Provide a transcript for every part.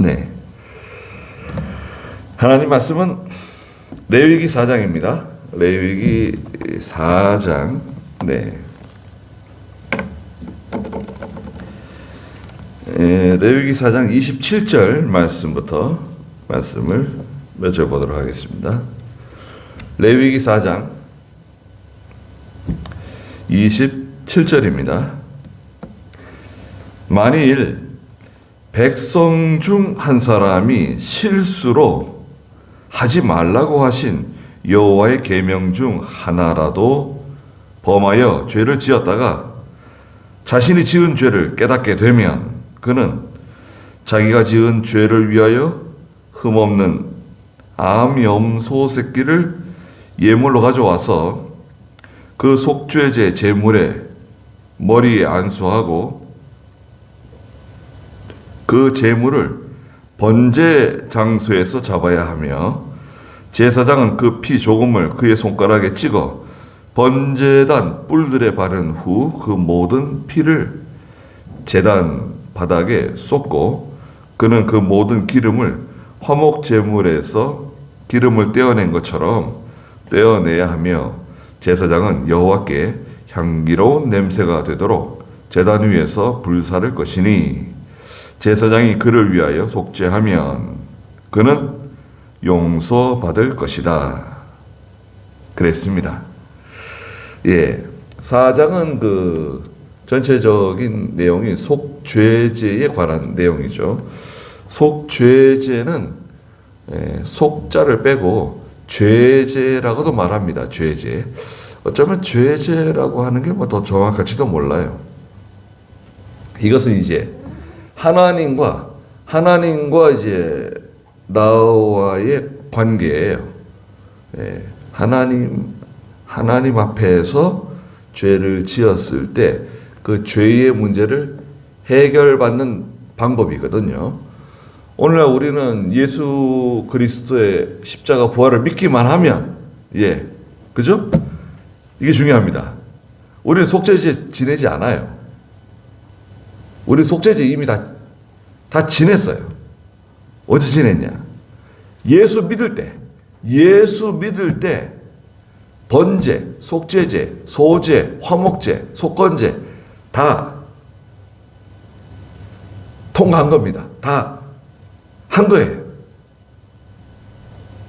네. 하나님 말씀은 레위기 4장입니다. 레위기 4장. 네. 레위기 4장 27절 말씀부터 말씀을 맺어보도록 하겠습니다. 레위기 4장 27절입니다. 만일 백성 중 한 사람이 실수로 하지 말라고 하신 여호와의 계명 중 하나라도 범하여 죄를 지었다가 자신이 지은 죄를 깨닫게 되면 그는 자기가 지은 죄를 위하여 흠없는 암염소 새끼를 예물로 가져와서 그 속죄제 제물에 머리에 안수하고 그 제물을 번제 장소에서 잡아야 하며 제사장은 그 피 조금을 그의 손가락에 찍어 번제단 뿔들에 바른 후 그 모든 피를 제단 바닥에 쏟고 그는 그 모든 기름을 화목 제물에서 기름을 떼어낸 것처럼 떼어내야 하며 제사장은 여호와께 향기로운 냄새가 되도록 제단 위에서 불사를 것이니 제사장이 그를 위하여 속죄하면 그는 용서받을 것이다. 그랬습니다. 예, 4장은 그 전체적인 내용이 속죄제에 관한 내용이죠. 속죄제는 속자를 빼고 죄제라고도 말합니다. 죄제. 어쩌면 죄제라고 하는 게 뭐 더 정확할지도 몰라요. 이것은 이제 하나님과 이제 나와의 관계예요. 하나님 앞에서 죄를 지었을 때 그 죄의 문제를 해결받는 방법이거든요. 오늘날 우리는 예수 그리스도의 십자가 부활을 믿기만 하면, 그죠? 이게 중요합니다. 우리는 속죄제 지내지 않아요. 우리 속죄제 이미 다 지냈어요. 언제 지냈냐? 예수 믿을 때 번제, 속죄제, 소제, 화목제, 속건제 다 통과한 겁니다. 다 한 거예요.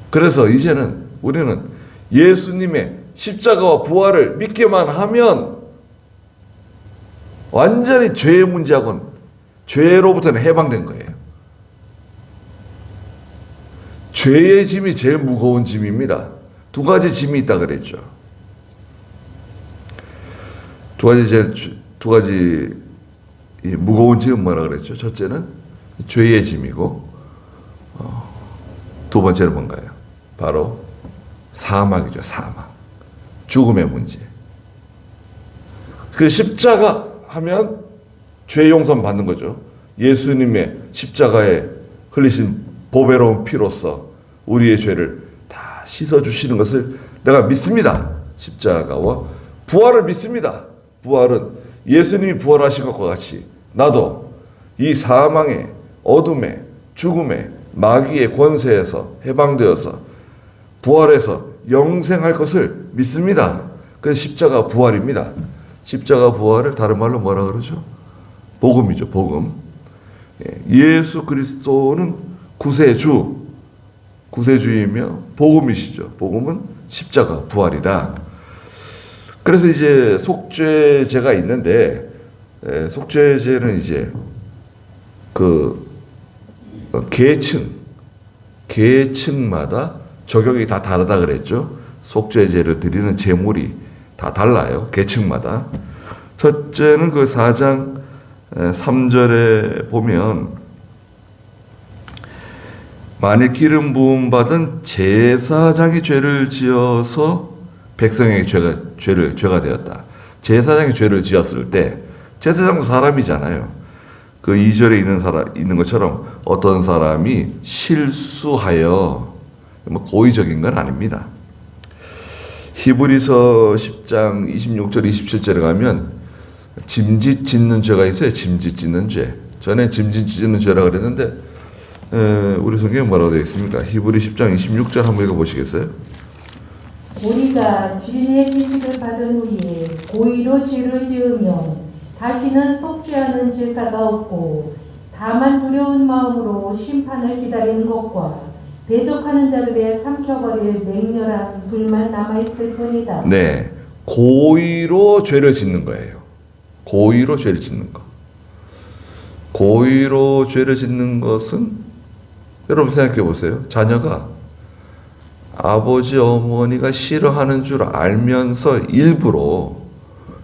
그래서 이제는 우리는 예수님의 십자가와 부활을 믿기만 하면 완전히 죄의 문제하고는 죄로부터는 해방된 거예요. 죄의 짐이 제일 무거운 짐입니다. 두 가지 짐이 있다 그랬죠. 두 가지 무거운 짐은 뭐라 그랬죠? 첫째는 죄의 짐이고, 두 번째는 뭔가요? 바로 사망이죠. 사망. 죽음의 문제. 그 십자가 하면 죄 용서 받는 거죠. 예수님의 십자가에 흘리신 보배로운 피로써 우리의 죄를 다 씻어주시는 것을 내가 믿습니다. 십자가와 부활을 믿습니다. 부활은 예수님이 부활하신 것과 같이 나도 이 사망의 어둠의 죽음의 마귀의 권세에서 해방되어서 부활해서 영생할 것을 믿습니다. 그래서 십자가 부활입니다. 십자가 부활을 다른 말로 뭐라 그러죠? 복음이죠. 복음. 예수 그리스도는 구세주이며 복음이시죠. 복음은 십자가 부활이다. 그래서 이제 속죄제가 있는데, 속죄제는 이제 그 계층마다 적용이 다 다르다 그랬죠. 속죄제를 드리는 제물이 다 달라요. 계층마다. 첫째는 그 4장 3절에 보면 만일 기름 부음 받은 제사장이 죄를 지어서 백성에게 죄가 되었다. 제사장이 죄를 지었을 때 제사장도 사람이잖아요. 그 2절에 있는 것처럼 어떤 사람이 실수하여, 뭐 고의적인 건 아닙니다. 히브리서 10장 26절 27절에 가면 짐짓 짓는 죄가 있어요. 짐짓 짓는 죄. 전에 짐짓 짓는 죄라고 그랬는데 우리 성경에 뭐라고 되어 있습니까? 히브리 10장 26절 한번 읽어보시겠어요? 우리가 주님의 지식을 받은 후에 고의로 죄를 지으면 다시는 속죄하는 제사가 없고 다만 두려운 마음으로 심판을 기다리는 것과 대적하는 자들의 삼켜버릴 맹렬한 불만 남아있을 뿐이다. 네, 고의로 죄를 짓는 거예요. 고의로 죄를 짓는 거. 고의로 죄를 짓는 것은 여러분 생각해 보세요. 자녀가 아버지 어머니가 싫어하는 줄 알면서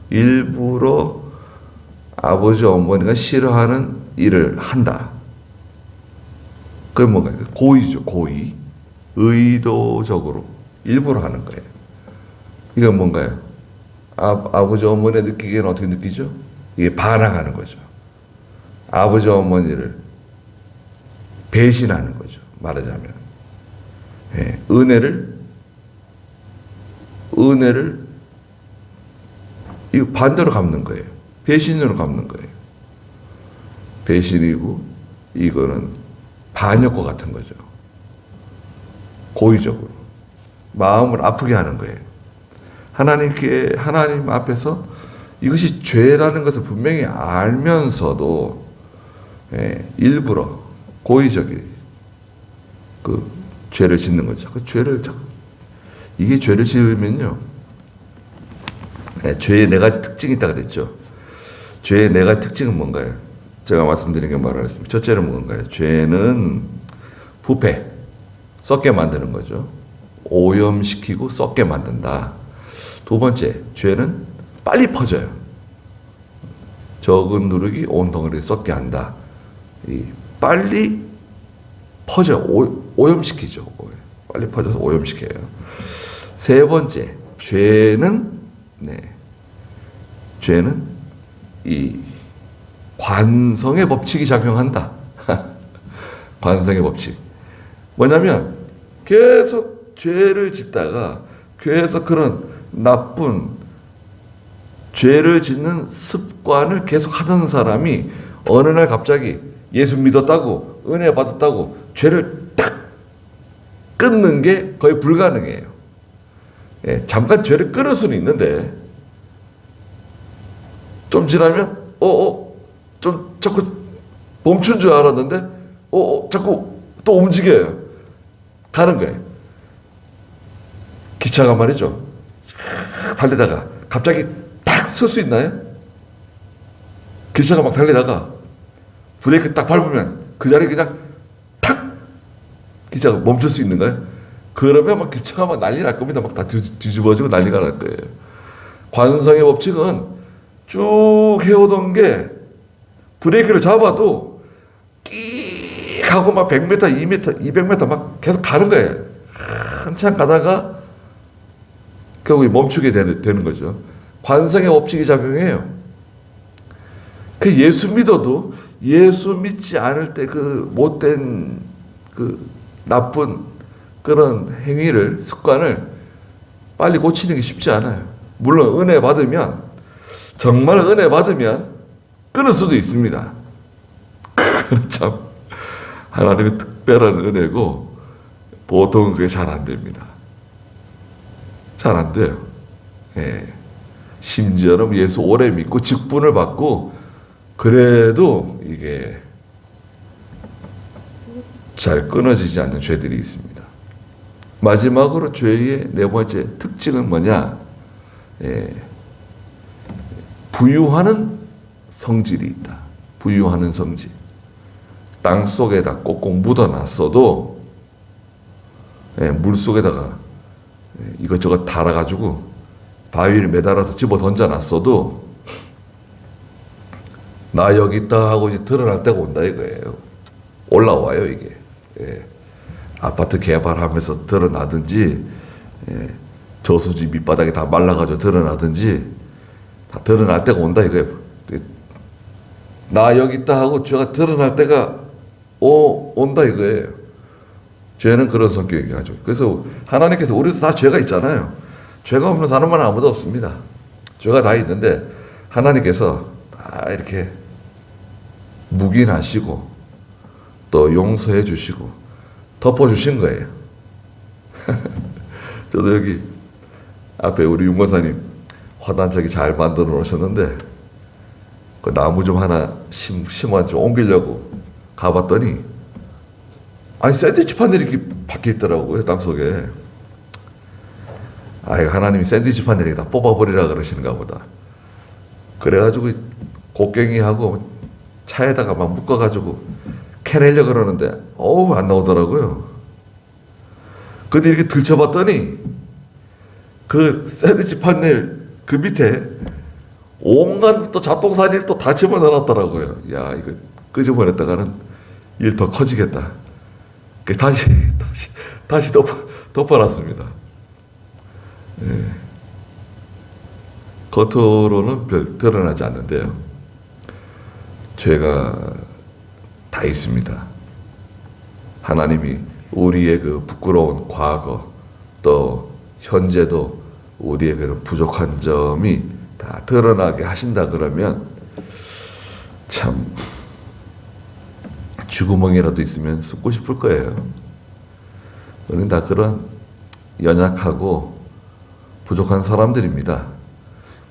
일부러 아버지 어머니가 싫어하는 일을 한다. 그건 뭔가요? 고의죠. 고의. 의도적으로 일부러 하는 거예요. 이건 뭔가요? 아버지 어머니가 느끼기에는 어떻게 느끼죠? 이게 반항하는 거죠. 아버지 어머니를 배신하는 거죠. 말하자면. 예, 은혜를 이 반대로 갚는 거예요. 배신으로 갚는 거예요. 배신이고 이거는 반역과 같은 거죠. 고의적으로 마음을 아프게 하는 거예요. 하나님 앞에서 이것이 죄라는 것을 분명히 알면서도 일부러 고의적인 그 죄를 짓는 거죠. 이게 죄를 지으면요, 죄의 네 가지 특징이 있다 그랬죠. 죄의 네 가지 특징은 뭔가요? 제가 말씀드린 게 말하겠습니다. 첫째는 뭔가요? 죄는 부패, 썩게 만드는 거죠. 오염시키고 썩게 만든다. 두 번째, 죄는 빨리 퍼져요. 적은 누룩이 온 덩어리를 썩게 한다. 빨리 퍼져 오염시키죠. 빨리 퍼져서 오염시켜요. 세 번째, 죄는 이 관성의 법칙이 작용한다. 관성의 법칙. 뭐냐면 계속 죄를 짓다가 계속 그런 나쁜 죄를 짓는 습관을 계속 하던 사람이 어느 날 갑자기 예수 믿었다고 은혜 받았다고 죄를 딱 끊는 게 거의 불가능해요. 잠깐 죄를 끊을 수는 있는데 좀 지나면 좀 자꾸 멈춘 줄 알았는데 자꾸 또 움직여요. 가는 거예요. 기차가 말이죠. 달리다가 갑자기 탁 설 수 있나요? 기차가 막 달리다가 브레이크 딱 밟으면 그 자리에 그냥 탁 기차가 멈출 수 있는가요? 그러면 막 기차가 막 난리 날 겁니다. 막 다 뒤집어지고 난리가 날 거예요. 관성의 법칙은 쭉 해오던 게 브레이크를 잡아도 끼 하고 막 100m, 2m, 200m 막 계속 가는 거예요. 한참 가다가 결국에 멈추게 되는 거죠. 관성의 법칙이 작용해요. 그 예수 믿어도 예수 믿지 않을 때 그 못된 그 나쁜 그런 행위를 습관을 빨리 고치는 게 쉽지 않아요. 물론 은혜 받으면 정말 은혜 받으면 끊을 수도 있습니다. 참 하나님의 특별한 은혜고 보통은 그게 잘 안 됩니다. 잘 안 돼요. 심지어는 예수 오래 믿고 직분을 받고 그래도 이게 잘 끊어지지 않는 죄들이 있습니다. 마지막으로 죄의 네 번째 특징은 뭐냐? 부유하는 성질이 있다. 부유하는 성질. 땅 속에다 꼭꼭 묻어놨어도 물 속에다가 이것저것 달아가지고 바위를 매달아서 집어 던져놨어도 나 여기 있다 하고 이제 드러날 때가 온다 이거예요. 올라와요 이게. 아파트 개발하면서 드러나든지 저수지 밑바닥이 다 말라가지고 드러나든지 다 드러날 때가 온다 이거예요. 나 여기 있다 하고 죄가 드러날 때가 온다 이거예요. 죄는 그런 성격이 가지고. 그래서 하나님께서 우리도 다 죄가 있잖아요. 죄가 없는 사람은 아무도 없습니다. 죄가 다 있는데 하나님께서 다 이렇게 묵인하시고 또 용서해 주시고 덮어주신 거예요. 저도 여기 앞에 우리 윤권사님 화단 저기 잘 만들어 놓으셨는데 그 나무 좀 하나 심어 좀 옮기려고 가봤더니 아니 샌드위치 판넬이 이렇게 박혀 있더라고요, 땅속에. 아, 이거 하나님이 샌드위치 판넬이 다 뽑아버리라 그러시는가 보다. 그래가지고 곡괭이하고 차에다가 막 묶어가지고 캐내려 그러는데 어우 안 나오더라고요. 근데 이렇게 들춰봤더니 그 샌드위치 판넬 그 밑에 온갖 또 잡동사니를 또 다 집어넣어놨더라고요. 야, 이거 끄집어냈다가는 일 더 커지겠다. 다시 덮어놨습니다. 예. 겉으로는 별 드러나지 않는데요. 죄가 다 있습니다. 하나님이 우리의 그 부끄러운 과거 또 현재도 우리의 그 부족한 점이 다 드러나게 하신다 그러면 참 쥐구멍이라도 있으면 쑥고 싶을 거예요. 우리는 다 그런 연약하고 부족한 사람들입니다.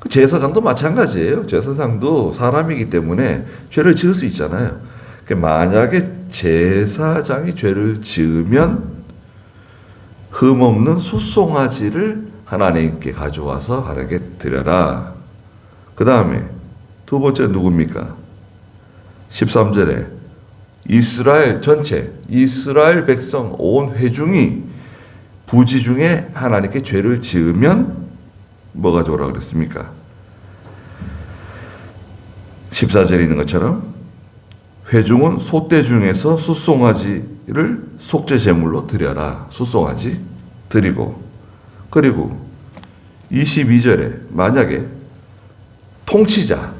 그 제사장도 마찬가지예요. 제사장도 사람이기 때문에 죄를 지을 수 있잖아요. 만약에 제사장이 죄를 지으면 흠없는 숫송아지를 하나님께 가져와서 하나님께 드려라. 그 다음에 두 번째 누굽니까? 13절에 이스라엘 전체, 이스라엘 백성 온 회중이 부지 중에 하나님께 죄를 지으면 뭐 가져오라 그랬습니까? 14절에 있는 것처럼 회중은 소떼 중에서 숫송아지를 속죄 제물로 드려라. 숫송아지 드리고, 그리고 22절에 만약에 통치자,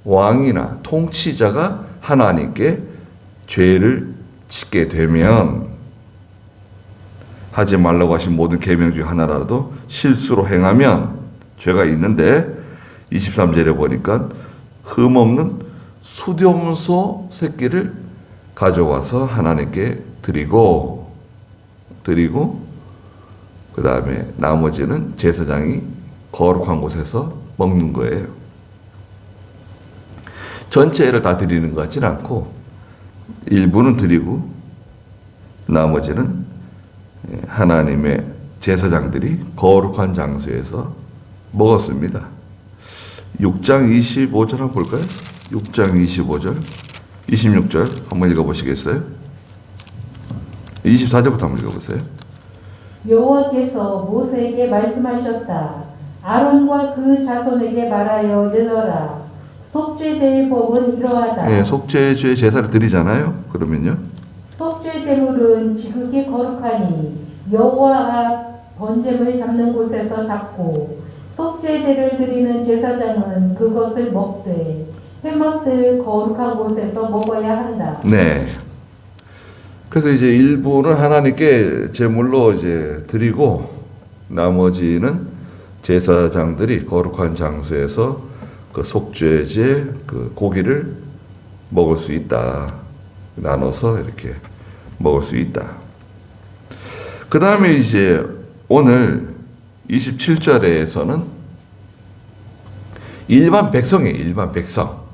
왕이나 통치자가 하나님께 죄를 짓게 되면 하지 말라고 하신 모든 계명 중 하나라도 실수로 행하면 죄가 있는데 23절에 보니까 흠없는 수렴소 새끼를 가져와서 하나님께 드리고 그 다음에 나머지는 제사장이 거룩한 곳에서 먹는 거예요. 전체를 다 드리는 것 같지는 않고 일부는 드리고 나머지는 하나님의 제사장들이 거룩한 장소에서 먹었습니다. 6장 25절 한번 볼까요? 6장 25절 26절 한번 읽어보시겠어요? 24절부터 한번 읽어보세요. 여호와께서 모세에게 말씀하셨다. 아론과 그 자손에게 말하여 이르노라. 속죄제의 법은 이러하다. 네, 속죄죄 제사를 드리잖아요. 그러면요. 속죄 제물은 지극히 거룩하니 여호와 앞 번제물 잡는 곳에서 잡고 속죄제를 드리는 제사장은 그것을 먹되 회막들 거룩한 곳에서 먹어야 한다. 네. 그래서 이제 일부는 하나님께 제물로 이제 드리고 나머지는 제사장들이 거룩한 장소에서 그 속죄제 그 고기를 먹을 수 있다. 나눠서 이렇게 먹을 수 있다. 그 다음에 이제 오늘 27절에서는 일반 백성이에요. 일반 백성.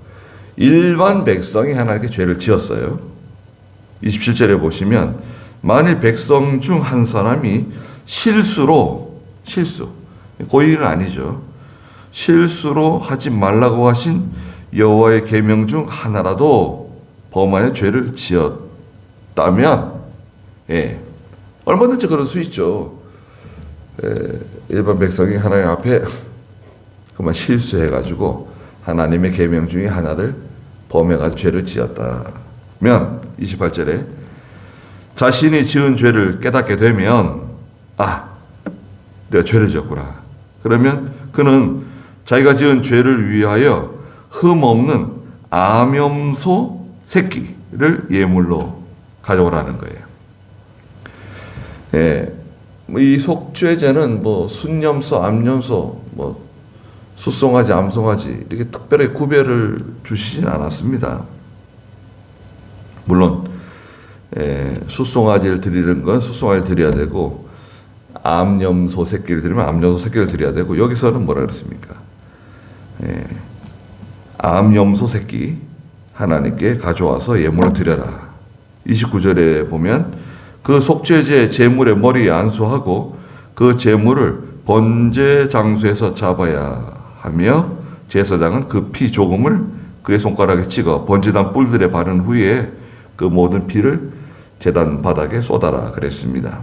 일반 백성이 하나님께 죄를 지었어요. 27절에 보시면 만일 백성 중 한 사람이 실수, 고의는 아니죠. 실수로 하지 말라고 하신 여호와의 계명 중 하나라도 범하여 죄를 지었다면, 얼마든지 그럴 수 있죠. 일반 백성이 하나님 앞에 그만 실수해가지고 하나님의 계명 중에 하나를 범해가지고 죄를 지었다면 28절에 자신이 지은 죄를 깨닫게 되면 내가 죄를 지었구나. 그러면 그는 자기가 지은 죄를 위하여 흠없는 암염소 새끼를 예물로 가져오라는 거예요. 이 속죄제는 순염소, 암염소, 숫송아지, 암송아지 이렇게 특별히 구별을 주시진 않았습니다. 물론 숫송아지를 드리는 건 숫송아지를 드려야 되고 암염소 새끼를 드리면 암염소 새끼를 드려야 되고, 여기서는 뭐라 그랬습니까? 암염소 새끼 하나님께 가져와서 예물을 드려라. 29절에 보면 그 속죄제 제물의 머리에 안수하고 그 제물을 번제 장소에서 잡아야 하며 제사장은 그 피 조금을 그의 손가락에 찍어 번제단 뿔들에 바른 후에 그 모든 피를 제단 바닥에 쏟아라 그랬습니다.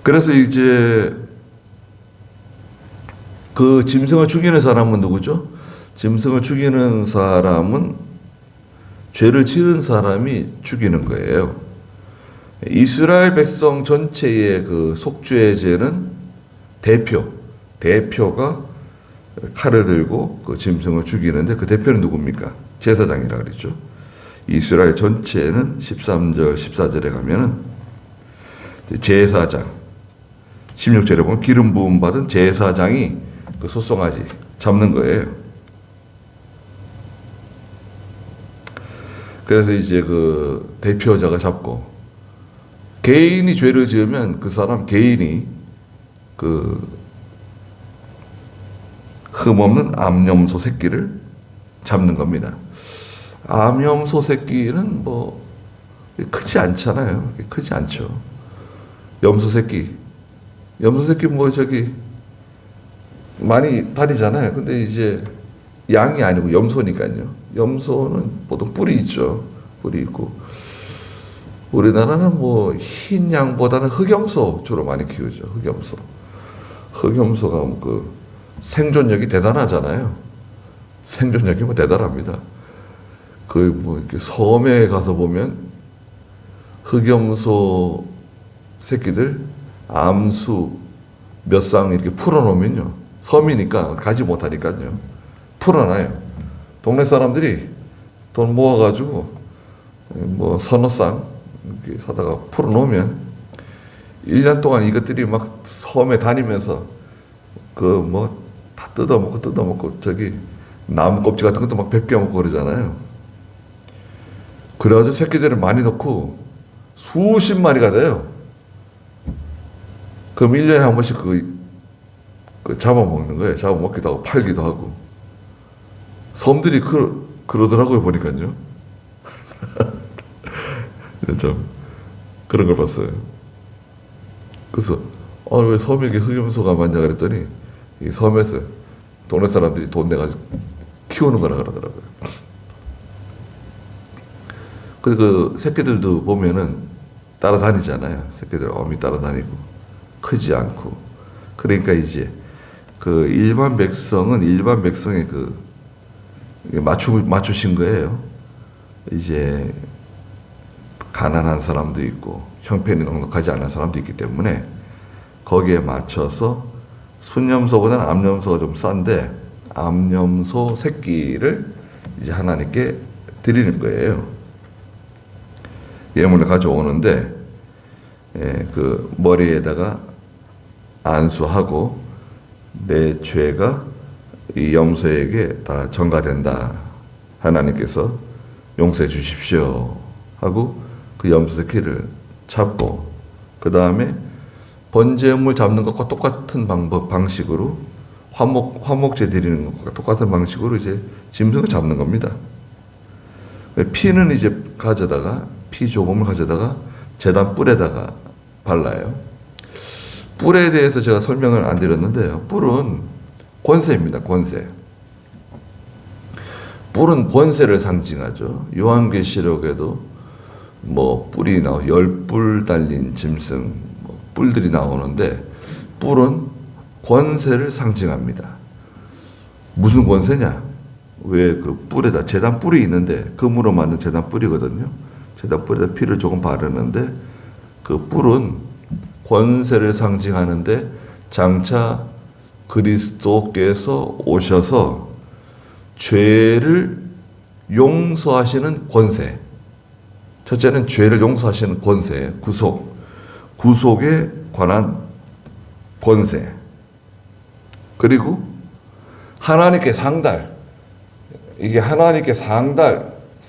그래서 이제 그 짐승을 죽이는 사람은 누구죠? 짐승을 죽이는 사람은 죄를 지은 사람이 죽이는 거예요. 이스라엘 백성 전체의 그 속죄제는 대표가 칼을 들고 그 짐승을 죽이는데, 그 대표는 누굽니까? 제사장이라 그랬죠. 이스라엘 전체는 13절, 14절에 가면은 제사장, 16절에 보면 기름 부음 받은 제사장이 그 숫송아지 잡는 거예요. 그래서 이제 그 대표자가 잡고, 개인이 죄를 지으면 그 사람 개인이 그 흠없는 암염소 새끼를 잡는 겁니다. 암염소 새끼는 뭐 크지 않잖아요. 크지 않죠. 염소 새끼 뭐 저기 많이 다니잖아요. 근데 이제 양이 아니고 염소니까요. 염소는 보통 뿔이 있죠. 뿔이 있고, 우리나라는 뭐 흰 양보다는 흑염소 주로 많이 키우죠. 흑염소가 그 생존력이 대단하잖아요. 생존력이 뭐 대단합니다. 그 뭐 이렇게 섬에 가서 보면 흑염소 새끼들 암수 몇 쌍 이렇게 풀어놓으면요, 섬이니까 가지 못하니까요, 풀어놔요. 동네 사람들이 돈 모아가지고 뭐 서너 쌍 이렇게 사다가 풀어놓으면 1년 동안 이것들이 막 섬에 다니면서 그 뭐 다 뜯어먹고 저기 나무 껍질 같은 것도 막 베껴먹고 그러잖아요. 그래가지고 새끼들을 많이 넣고 수십 마리가 돼요. 그럼 1년에 한 번씩 그 잡아먹는 거예요. 잡아먹기도 하고 팔기도 하고. 섬들이 그러더라고요, 보니까요. 참 그런 걸 봤어요. 그래서 왜 섬에 이렇게 흑염소가 많냐 그랬더니, 이 섬에서 동네 사람들이 돈 내가지고 키우는 거라 그러더라고요. 그 새끼들도 보면은 따라다니잖아요. 새끼들 어미 따라다니고 크지 않고. 그러니까 이제 그 일반 백성의 그 맞추신 거예요. 이제 가난한 사람도 있고 형편이 넉넉하지 않은 사람도 있기 때문에 거기에 맞춰서 순염소보다는 암염소가 좀 싼데 암염소 새끼를 이제 하나님께 드리는 거예요. 예물을 가져오는데 그 머리에다가 안수하고 내 죄가 이 염소에게 다 전가된다. 하나님께서 용서해 주십시오 하고 그 염소 새끼를 잡고, 그 다음에 번제물 잡는 것과 똑같은 방식으로 화목제 드리는 것과 똑같은 방식으로 이제 짐승을 잡는 겁니다. 피는 이제 피 조금을 가져다가 제단 뿔에다가 발라요. 뿔에 대해서 제가 설명을 안 드렸는데요. 뿔은 권세입니다. 권세. 뿔은 권세를 상징하죠. 요한계시록에도 뭐 뿔이 10뿔 달린 짐승 뿔들이 나오는데, 뿔은 권세를 상징합니다. 무슨 권세냐? 왜 그 뿔에다 제단 뿔이 있는데, 금으로 만든 제단 뿔이거든요. 제단 뿔에다 피를 조금 바르는데, 그 뿔은 권세를 상징하는데, 장차 그리스도께서 오셔서 죄를 용서하시는 권세. 첫째는 죄를 용서하시는 권세, 구속에 관한 권세. 그리고 하나님께 상달. 이게 하나님께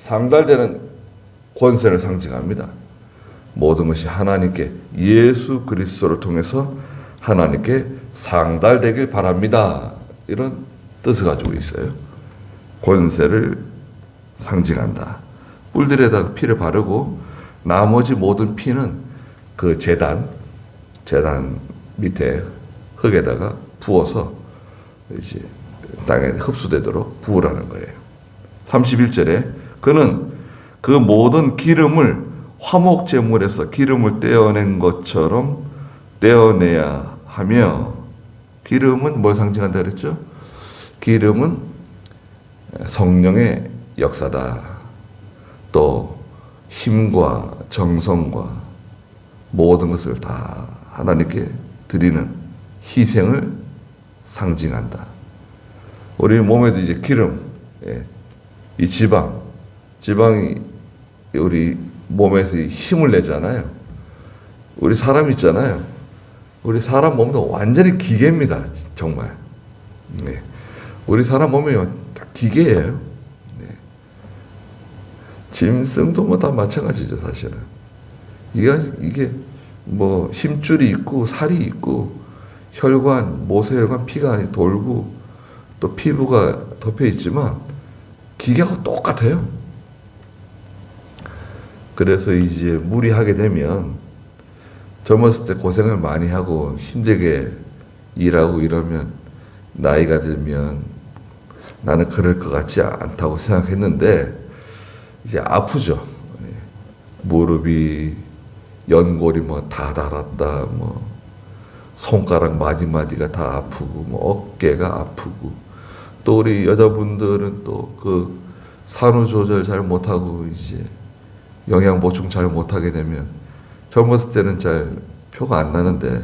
상달되는 권세를 상징합니다. 모든 것이 하나님께 예수 그리스도를 통해서 하나님께 상달되길 바랍니다. 이런 뜻을 가지고 있어요. 권세를 상징한다. 뿔들에다가 피를 바르고 나머지 모든 피는 그 제단 밑에 흙에다가 부어서 이제 땅에 흡수되도록 부으라는 거예요. 31절에 그는 그 모든 기름을 화목제물에서 기름을 떼어낸 것처럼 떼어내야 하며, 기름은 뭘 상징한다 그랬죠? 기름은 성령의 역사다. 또 힘과 정성과 모든 것을 다 하나님께 드리는 희생을 상징한다. 우리 몸에도 이제 기름, 이 지방이 우리 몸에서 힘을 내잖아요. 우리 사람 있잖아요. 우리 사람 몸도 완전히 기계입니다. 정말. 네. 우리 사람 몸이 다 기계예요. 네. 짐승도 뭐 다 마찬가지죠, 사실은. 이게 뭐 힘줄이 있고 살이 있고 혈관, 모세혈관 피가 돌고 또 피부가 덮여 있지만 기계하고 똑같아요. 그래서 이제 무리하게 되면 젊었을 때 고생을 많이 하고 힘들게 일하고 이러면 나이가 들면 나는 그럴 것 같지 않다고 생각했는데 이제 아프죠. 무릎이 연골이 뭐 다 닳았다, 뭐 손가락 마디마디가 다 아프고 뭐 어깨가 아프고 또 우리 여자분들은 또 그 산후 조절 잘 못하고 이제 영양 보충 잘 못하게 되면 젊었을 때는 잘 표가 안 나는데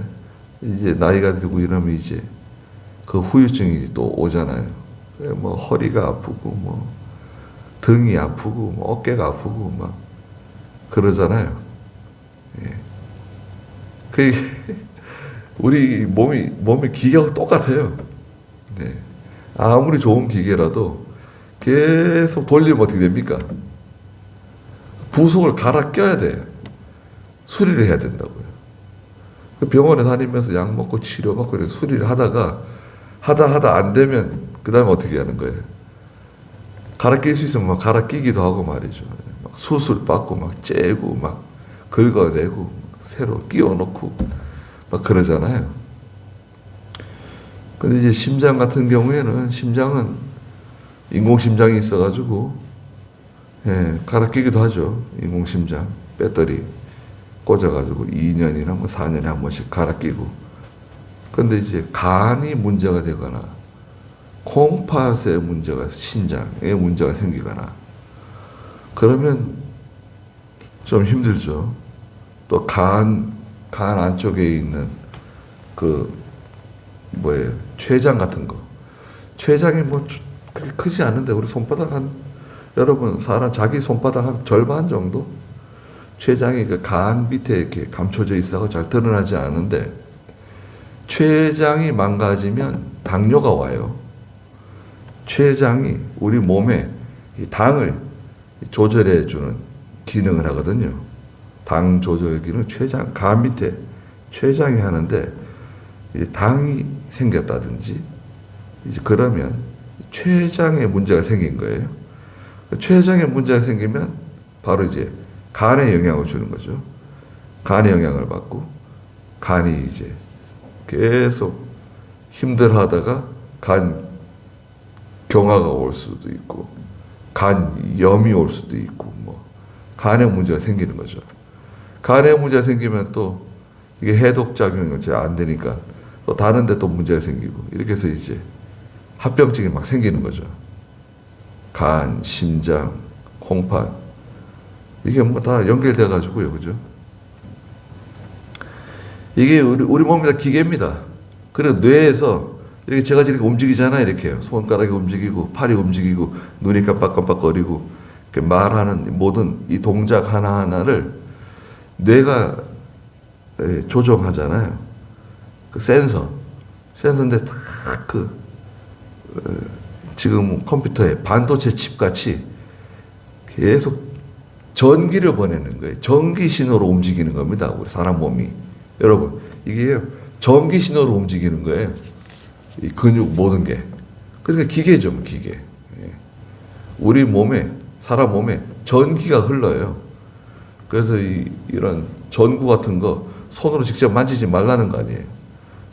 이제 나이가 들고 이러면 이제 그 후유증이 또 오잖아요. 뭐 허리가 아프고 뭐 등이 아프고 뭐 어깨가 아프고 막 그러잖아요. 예. 그 우리 몸이 기계하고 똑같아요. 네. 아무리 좋은 기계라도 계속 돌리면 어떻게 됩니까? 부속을 갈아 껴야 돼요. 수리를 해야 된다고요. 병원에 다니면서 약 먹고 치료받고 이렇게 수리를 하다가 하다 안 되면 그 다음에 어떻게 하는 거예요? 갈아 낄 수 있으면 막 갈아 끼기도 하고 말이죠. 막 수술 받고 막 째고 막 긁어내고 새로 끼워 넣고 막 그러잖아요. 근데 이제 심장 같은 경우에는 심장은 인공심장이 있어가지고 갈아 끼기도 하죠. 인공심장 배터리 꽂아가지고 2년이나 뭐 4년에 한 번씩 갈아 끼고. 근데 이제 간이 문제가 되거나 콩팥에 문제가 신장에 문제가 생기거나 그러면 좀 힘들죠. 또 간 안쪽에 있는 췌장 같은 거. 췌장이 뭐 그렇게 크지 않은데 우리 손바닥 여러분 사람 자기 손바닥 한 절반 정도 췌장이 그 간 밑에 이렇게 감춰져 있어서 잘 드러나지 않은데 췌장이 망가지면 당뇨가 와요. 췌장이 우리 몸에 이 당을 조절해 주는 기능을 하거든요. 당 조절 기능 간 밑에 췌장이 하는데 당이 생겼다든지 이제 그러면 췌장에 문제가 생긴 거예요. 췌장에 문제가 생기면 바로 이제 간에 영향을 주는 거죠. 간에 영향을 받고 간이 이제 계속 힘들어하다가 간 경화가 올 수도 있고 간염이 올 수도 있고 뭐 간에 문제가 생기는 거죠. 간에 문제가 생기면 또 이게 해독 작용이 잘 안 되니까 또 다른 데 또 문제가 생기고 이렇게 해서 이제 합병증이 막 생기는 거죠. 간, 심장, 콩팥 이게 뭐 다 연결돼 가지고요, 그죠? 이게 우리 몸이 다 기계입니다. 그리고 뇌에서 이렇게 제가 이렇게 움직이잖아요, 이렇게요. 손가락이 움직이고 팔이 움직이고 눈이 깜빡깜빡거리고 이렇게 말하는 모든 이 동작 하나 하나를 뇌가 조정하잖아요. 그 센서인데 다 지금 컴퓨터에 반도체 칩 같이 계속 전기를 보내는 거예요. 전기 신호로 움직이는 겁니다. 우리 사람 몸이. 여러분, 이게 전기 신호로 움직이는 거예요. 이 근육 모든 게. 그러니까 기계죠, 기계. 예. 우리 몸에, 사람 몸에 전기가 흘러요. 그래서 이런 전구 같은 거 손으로 직접 만지지 말라는 거 아니에요.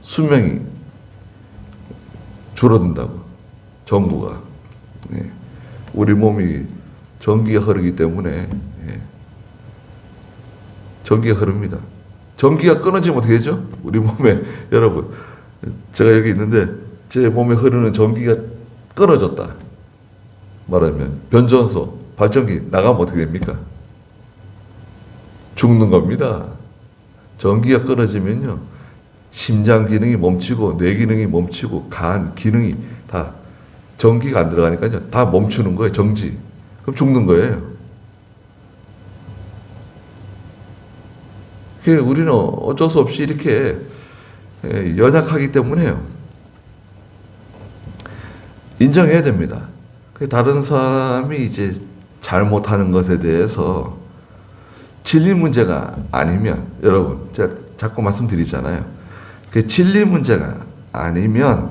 수명이 줄어든다고. 전구가. 예. 우리 몸이 전기가 흐르기 때문에 예. 전기가 흐릅니다. 전기가 끊어지면 어떻게 되죠? 우리 몸에 여러분, 제가 여기 있는데 제 몸에 흐르는 전기가 끊어졌다. 말하면 변전소, 발전기 나가면 어떻게 됩니까? 죽는 겁니다. 전기가 끊어지면요, 심장 기능이 멈추고 뇌 기능이 멈추고 간 기능이 다, 전기가 안 들어가니까요, 다 멈추는 거예요. 정지. 그럼 죽는 거예요. 우리는 어쩔 수 없이 이렇게 연약하기 때문에요. 인정해야 됩니다. 다른 사람이 이제 잘못하는 것에 대해서 진리 문제가 아니면, 여러분, 제가 자꾸 말씀드리잖아요. 그 진리 문제가 아니면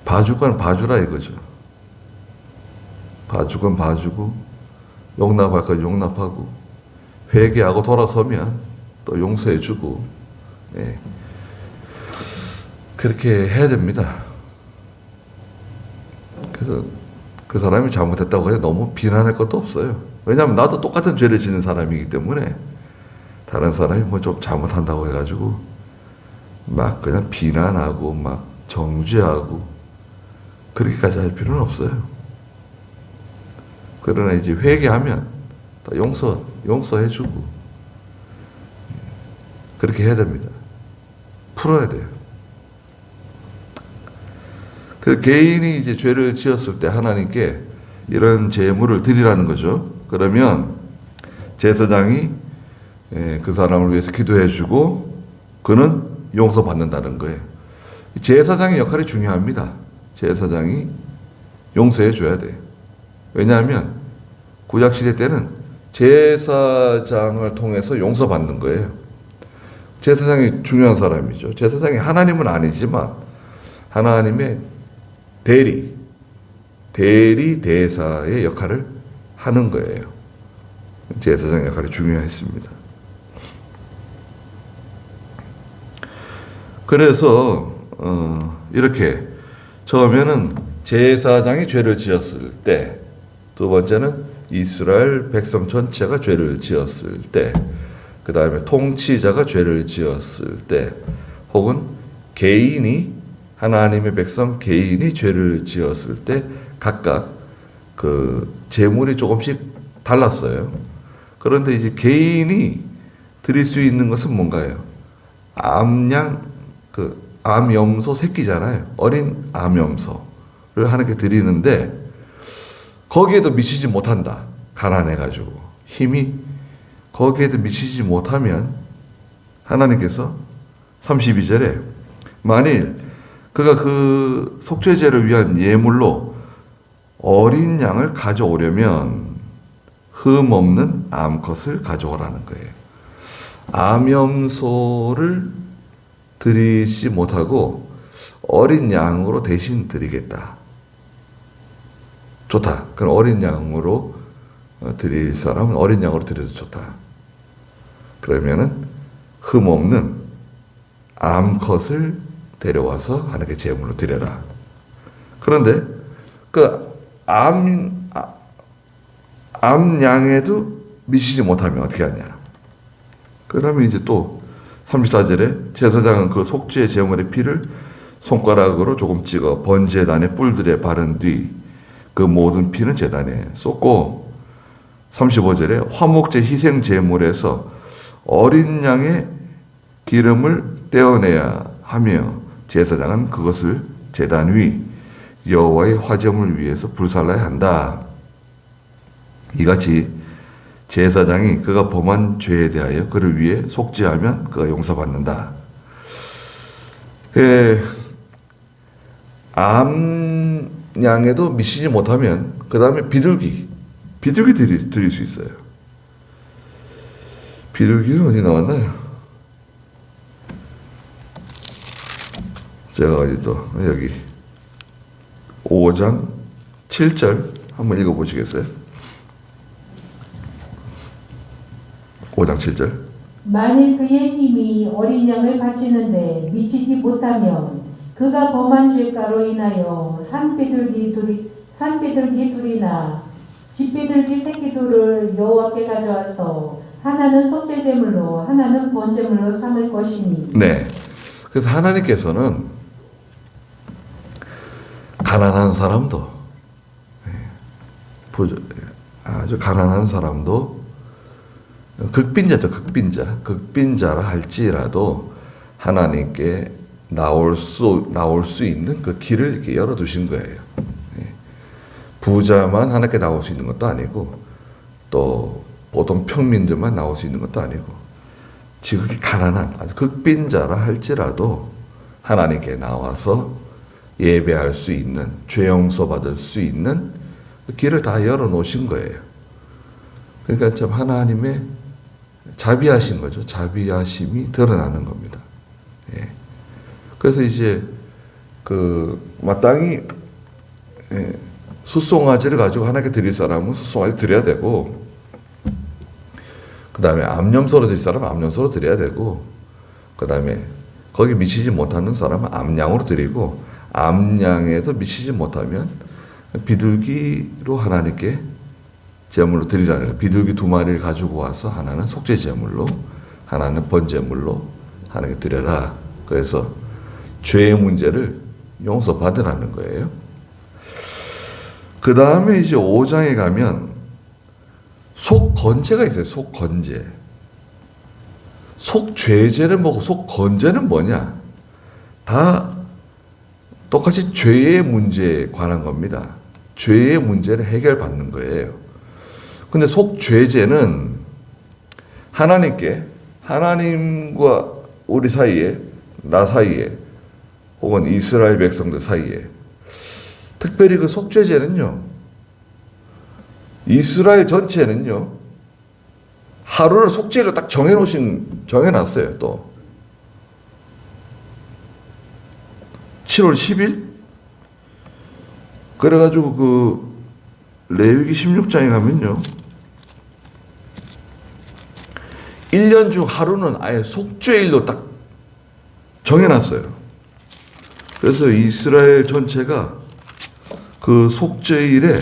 봐줄 건 봐주라 이거죠. 봐줄 건 봐주고 용납할 건 용납하고 회개하고 돌아서면 또 용서해주고, 예. 그렇게 해야 됩니다. 그래서 그 사람이 잘못했다고 해서 너무 비난할 것도 없어요. 왜냐하면 나도 똑같은 죄를 지는 사람이기 때문에 다른 사람이 뭐 좀 잘못한다고 해가지고 막 그냥 비난하고 막 정죄하고 그렇게까지 할 필요는 없어요. 그러나 이제 회개하면 다 용서해주고 그렇게 해야 됩니다. 풀어야 돼요. 그 개인이 이제 죄를 지었을 때 하나님께 이런 제물을 드리라는 거죠. 그러면 제사장이 그 사람을 위해서 기도해주고 그는 용서받는다는 거예요. 제사장의 역할이 중요합니다. 제사장이 용서해줘야 돼요. 왜냐하면 구약시대 때는 제사장을 통해서 용서받는 거예요. 제사장이 중요한 사람이죠. 제사장이 하나님은 아니지만 하나님의 대리대사의 역할을 하는 거예요. 제사장의 역할이 중요했습니다. 그래서 이렇게 처음에는 제사장이 죄를 지었을 때, 두 번째는 이스라엘 백성 전체가 죄를 지었을 때, 그 다음에 통치자가 죄를 지었을 때, 혹은 개인이, 하나님의 백성 개인이 죄를 지었을 때 각각 그 제물이 조금씩 달랐어요. 그런데 이제 개인이 드릴 수 있는 것은 뭔가요? 암염소 새끼잖아요. 어린 암염소를 하나님께 드리는데 거기에도 미치지 못한다. 가난해가지고 힘이 거기에도 미치지 못하면 하나님께서 32절에 만일 그가 그 속죄제를 위한 예물로 어린 양을 가져오려면 흠 없는 암컷을 가져오라는 거예요. 암염소를 드리지 못하고 어린 양으로 대신 드리겠다. 좋다. 그럼 어린 양으로 드릴 사람은 어린 양으로 드려도 좋다. 그러면은 흠 없는 암컷을 데려와서 하나님께 제물로 드려라. 그런데 그 암양에도 미치지 못하면 어떻게 하냐? 그러면 이제 또 34절에 제사장은 그 속죄 제물의 피를 손가락으로 조금 찍어 번제단의 뿔들에 바른 뒤 그 모든 피는 제단에 쏟고 35절에 화목제 희생 제물에서 어린 양의 기름을 떼어내야 하며 제사장은 그것을 제단 위 여호와의 화제물 위에서 불살라야 한다. 이같이 제사장이 그가 범한 죄에 대하여 그를 위해 속죄하면 그가 용서받는다. 암양에도 미치지 못하면 그 다음에 비둘기 드릴 수 있어요. 비둘기는 어디 나왔나요? 제가 어디 또 여기 5장 7절 한번 읽어보시겠어요? 5장 7절. 만일 그의 힘이 어린 양을 바치는데 미치지 못하면 그가 범한 죄가로 인하여 산비둘기 둘이나 집비둘기 새끼 둘을 여호와께 가져와서 하나는 속죄제물로 하나는 번제물로 삼을 것이니. 네. 그래서 하나님께서는 가난한 사람도, 아주 가난한 사람도 극빈자죠. 극빈자라 할지라도 하나님께 나올 수 있는 그 길을 이렇게 열어두신 거예요. 부자만 하나님께 나올 수 있는 것도 아니고 또 보통 평민들만 나올 수 있는 것도 아니고 지극히 가난한 아주 극빈자라 할지라도 하나님께 나와서 예배할 수 있는, 죄 용서받을 수 있는 그 길을 다 열어놓으신 거예요. 그러니까 참 하나님의 자비하신 거죠. 자비하심이 드러나는 겁니다. 예. 그래서 이제 그 마땅히 숫송아지를 가지고 하나님께 드릴 사람은 숫송아지 드려야 되고, 그 다음에 암염소로 드릴 사람은 암염소로 드려야 되고, 그 다음에 거기 미치지 못하는 사람은 암양으로 드리고, 암양에도 미치지 못하면 비둘기로 하나님께 제물로 드리라는 거예요. 비둘기 2마리를 가지고 와서 하나는 속죄 제물로, 하나는 번제물로 하나님께 드려라. 그래서 죄의 문제를 용서받으라는 거예요. 그 다음에 이제 5장에 가면 속건제가 있어요. 속건제. 속죄제는 뭐고 속건제는 뭐냐? 다 똑같이 죄의 문제에 관한 겁니다. 죄의 문제를 해결받는 거예요. 근데 속죄제는 하나님과 우리 사이에, 나 사이에, 혹은 이스라엘 백성들 사이에, 특별히 그 속죄제는요, 이스라엘 전체는요, 하루를 속죄일로 딱 정해놨어요, 또. 7월 10일? 그래가지고 그 레위기 16장에 가면요, 1년 중 하루는 아예 속죄일로 딱 정해놨어요. 그래서 이스라엘 전체가 그 속죄일에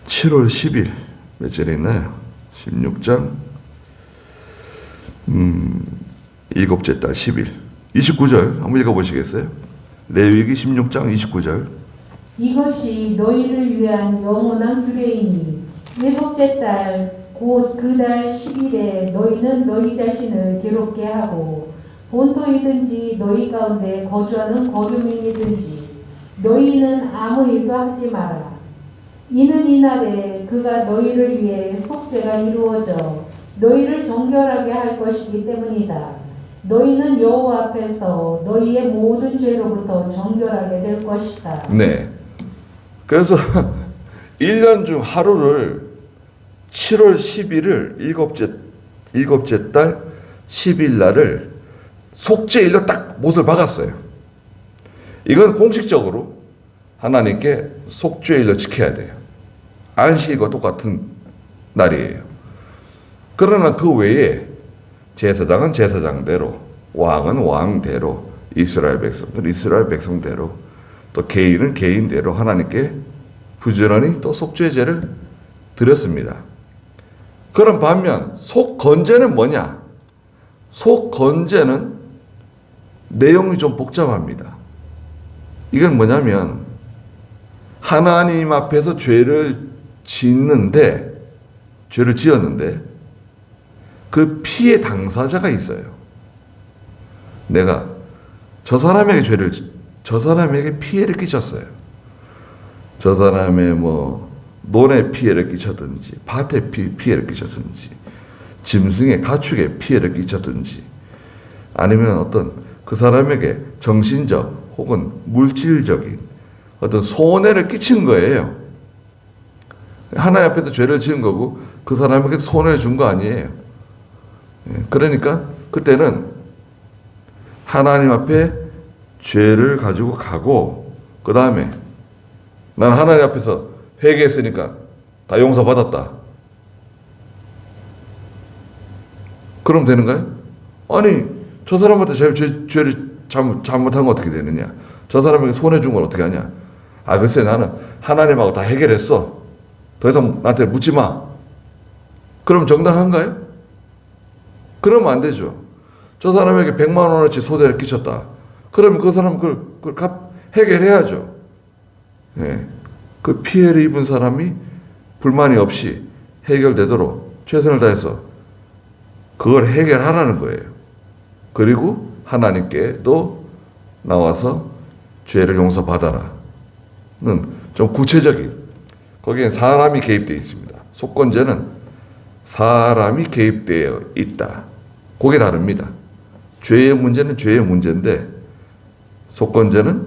7월 10일 몇 절에 있나요? 16장 7째 달 10일 29절 한번 읽어보시겠어요? 레위기 16장 29절. 이것이 너희를 위한 영원한 규례이니 이 속죄 달 곧 그 달 10일에 너희는 너희 자신을 괴롭게 하고 본토이든지 너희 가운데 거주하는 거주민이든지 너희는 아무 일도 하지 마라. 이는 이날에 그가 너희를 위해 속죄가 이루어져 너희를 정결하게 할 것이기 때문이다. 너희는 여호와 앞에서 너희의 모든 죄로부터 정결하게 될 것이다. 네. 그래서 1년 중 하루를 7월 10일을 일곱째 달 10일 날을 속죄일로 딱 못을 박았어요. 이건 공식적으로 하나님께 속죄일로 지켜야 돼요. 안식일과 똑같은 날이에요. 그러나 그 외에 제사장은 제사장대로, 왕은 왕대로, 이스라엘 백성은 이스라엘 백성대로, 또 개인은 개인대로 하나님께 부지런히 또 속죄제를 드렸습니다. 그런 반면 속건제는 뭐냐? 속건제는 내용이 좀 복잡합니다. 이건 뭐냐면 하나님 앞에서 죄를 지었는데 그 피해 당사자가 있어요. 내가 저 사람에게 피해를 끼쳤어요. 저 사람의 논에 피해를 끼쳤든지, 밭에 피해를 끼쳤든지, 짐승의 가축에 피해를 끼쳤든지, 아니면 어떤 그 사람에게 정신적 혹은 물질적인 어떤 손해를 끼친 거예요. 하나님 앞에서 죄를 지은 거고 그 사람에게 손해를 준 거 아니에요. 그러니까 그때는 하나님 앞에 죄를 가지고 가고 그 다음에 난 하나님 앞에서 회개했으니까 다 용서받았다. 그럼 되는가요? 아니 저 사람한테 죄를 잘못한 거 어떻게 되느냐? 저 사람에게 손해 준 걸 어떻게 하냐? 아 글쎄 나는 하나님하고 다 해결했어. 더 이상 나한테 묻지 마. 그럼 정당한가요? 그러면 안 되죠. 저 사람에게 100만 원어치 손해를 끼쳤다. 그러면 그 사람은 그걸 해결해야죠. 예. 그 피해를 입은 사람이 불만이 없이 해결되도록 최선을 다해서 그걸 해결하라는 거예요. 그리고 하나님께도 나와서 죄를 용서받아라는 좀 구체적인, 거기엔 사람이 개입되어 있습니다. 속건제는 사람이 개입되어 있다. 그게 다릅니다. 죄의 문제는 죄의 문제인데 속건제는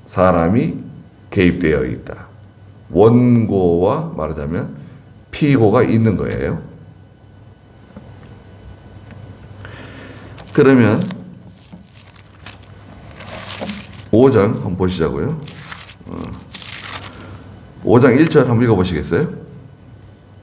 사람이 개입되어 있다. 원고와 말하자면 피고가 있는 거예요. 그러면 5장 한번 보시자고요. 5장 1절 한번 읽어보시겠어요?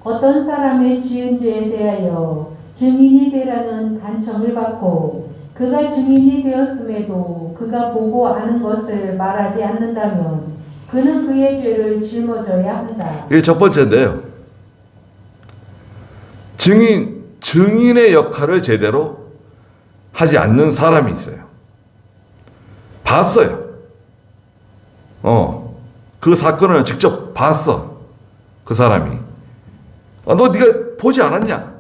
어떤 사람의 지은 죄에 대하여 증인이 되라는 간청을 받고 그가 증인이 되었음에도 그가 보고 아는 것을 말하지 않는다면 그는 그의 죄를 짊어져야 한다. 이게 첫 번째인데요. 증인의 역할을 제대로 하지 않는 사람이 있어요. 봤어요. 그 사건을 직접 봤어. 그 사람이. 너 네가 보지 않았냐?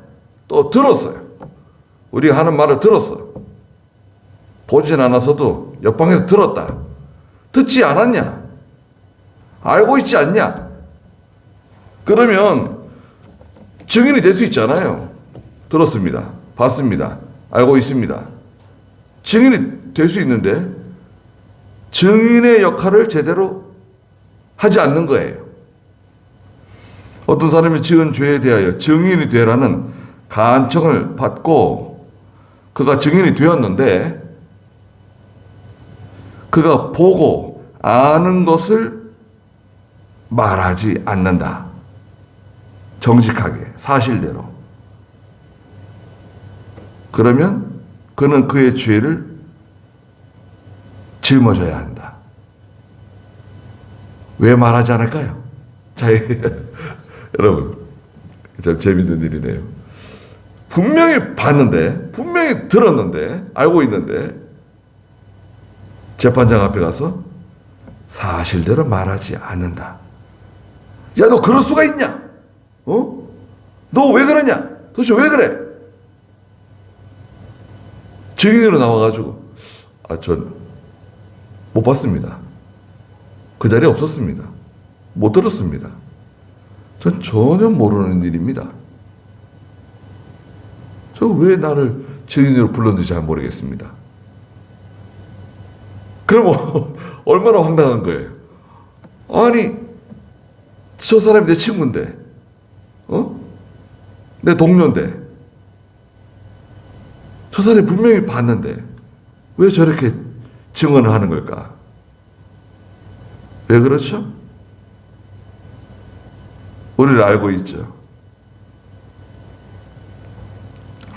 또 들었어요. 우리가 하는 말을 들었어. 보진 않았어도 옆방에서 들었다. 듣지 않았냐? 알고 있지 않냐? 그러면 증인이 될 수 있잖아요. 들었습니다. 봤습니다. 알고 있습니다. 증인이 될 수 있는데 증인의 역할을 제대로 하지 않는 거예요. 어떤 사람이 지은 죄에 대하여 증인이 되라는 간청을 받고 그가 증인이 되었는데 그가 보고 아는 것을 말하지 않는다. 정직하게 사실대로. 그러면 그는 그의 죄를 짊어져야 한다. 왜 말하지 않을까요? 자, 여러분, 참 재밌는 일이네요. 분명히 봤는데, 분명히 들었는데, 알고 있는데, 재판장 앞에 가서 사실대로 말하지 않는다. 야, 너 그럴 수가 있냐? 너 왜 그러냐? 도대체 왜 그래? 증인으로 나와가지고, 전 못 봤습니다. 그 자리에 없었습니다. 못 들었습니다. 전 전혀 모르는 일입니다. 저 왜 나를 증인으로 불렀는지 잘 모르겠습니다. 그럼 얼마나 황당한 거예요. 아니 저 사람이 내 친구인데 내 동료인데 저 사람이 분명히 봤는데 왜 저렇게 증언을 하는 걸까? 왜 그렇죠? 우리를 알고 있죠.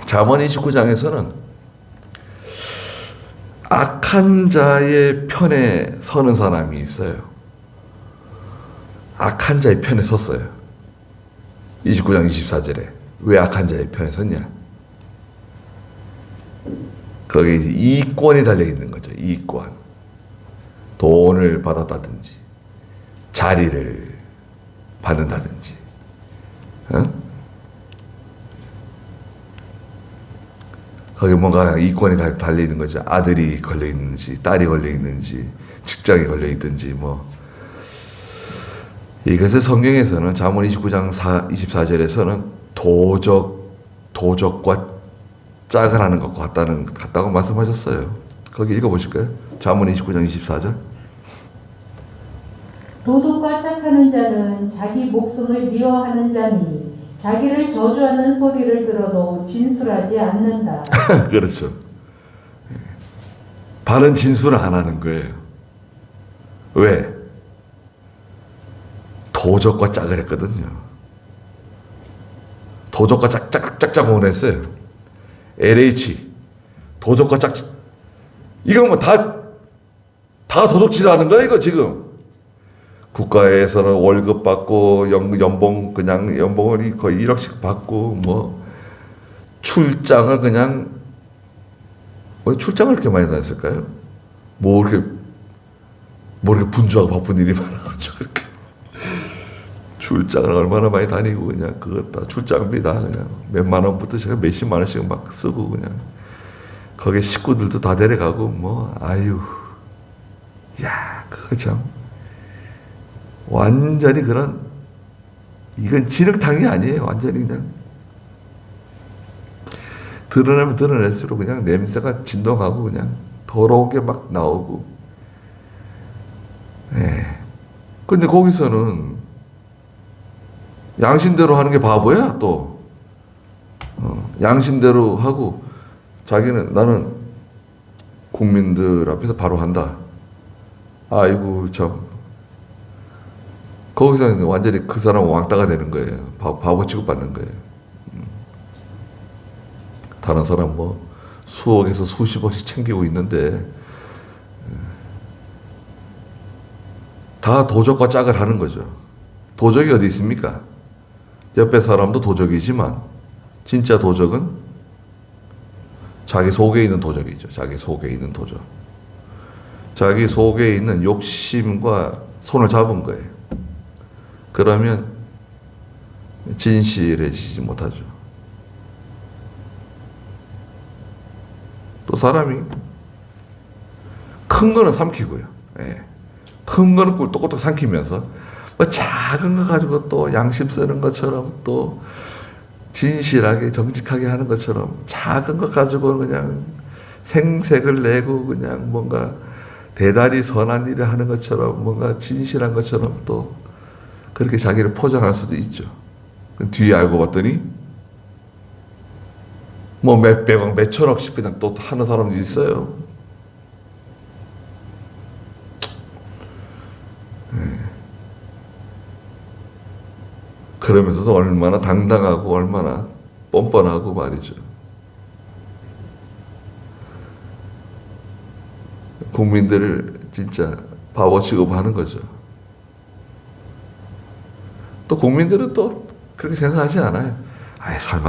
잠언 29장에서는 악한 자의 편에 서는 사람이 있어요. 악한 자의 편에 섰어요. 29장 24절에. 왜 악한 자의 편에 섰냐? 거기에 이권이 달려있는 거죠. 이권. 돈을 받았다든지 자리를 받는다든지 거기 뭔가 이권이 달려있는 거죠. 아들이 걸려있는지 딸이 걸려있는지 직장이 걸려있든지 뭐. 이것을 성경에서는 잠언 29장 24절에서는 도적과 짝을 하는 것 같다고 말씀하셨어요. 거기 읽어보실까요? 잠언 29장 24절. 도둑과 착하는 자는 자기 목숨을 미워하는 자니 자기를 저주하는 소리를 들어도 진술하지 않는다. 그렇죠. 바른 진술을 안 하는 거예요. 왜? 도적과 짝을 했거든요. 도적과 짝짝 원했어요. LH 도적과 짝 이거 뭐 다 도적질하는 거야 이거 지금. 국가에서는 월급 받고 연봉 그냥 연봉을 거의 1억씩 받고 뭐 출장을 그냥 왜 출장을 그렇게 많이 다녔을까요? 뭐 이렇게 분주하고 바쁜 일이 많아가지고 그렇게 출장을 얼마나 많이 다니고 그냥 그것 다 출장비 다 그냥 몇만 원부터 시작 몇십만 원씩 막 쓰고 그냥 거기 식구들도 다 데려가고 뭐 아유 야 그거 참 완전히 그런 이건 진흙탕이 아니에요. 완전히 그냥 드러내면 드러낼수록 그냥 냄새가 진동하고 그냥 더러운 게 막 나오고. 예. 근데 거기서는 양심대로 하는 게 바보야 또. 양심대로 하고 자기는 나는 국민들 앞에서 바로 한다. 아이고 참. 거기서는 완전히 그 사람 왕따가 되는 거예요. 바보 취급받는 거예요. 다른 사람 뭐 수억에서 수십억씩 챙기고 있는데 다 도적과 짝을 하는 거죠. 도적이 어디 있습니까? 옆에 사람도 도적이지만 진짜 도적은 자기 속에 있는 도적이죠. 자기 속에 있는 도적. 자기 속에 있는 욕심과 손을 잡은 거예요. 그러면 진실해지지 못하죠. 또 사람이 큰 거는 삼키고요. 예. 큰 거는 꿀떡꿀떡 삼키면서 뭐 작은 거 가지고 또 양심 쓰는 것처럼 또 진실하게 정직하게 하는 것처럼 작은 것 가지고 그냥 생색을 내고 그냥 뭔가 대단히 선한 일을 하는 것처럼 뭔가 진실한 것처럼 또 그렇게 자기를 포장할 수도 있죠. 뒤에 알고 봤더니 뭐 몇백억, 몇천억씩 그냥 또 하는 사람도 있어요. 네. 그러면서도 얼마나 당당하고 얼마나 뻔뻔하고 말이죠. 국민들을 진짜 바보 취급하는 거죠. 또 국민들은 또 그렇게 생각하지 않아요. 아이 설마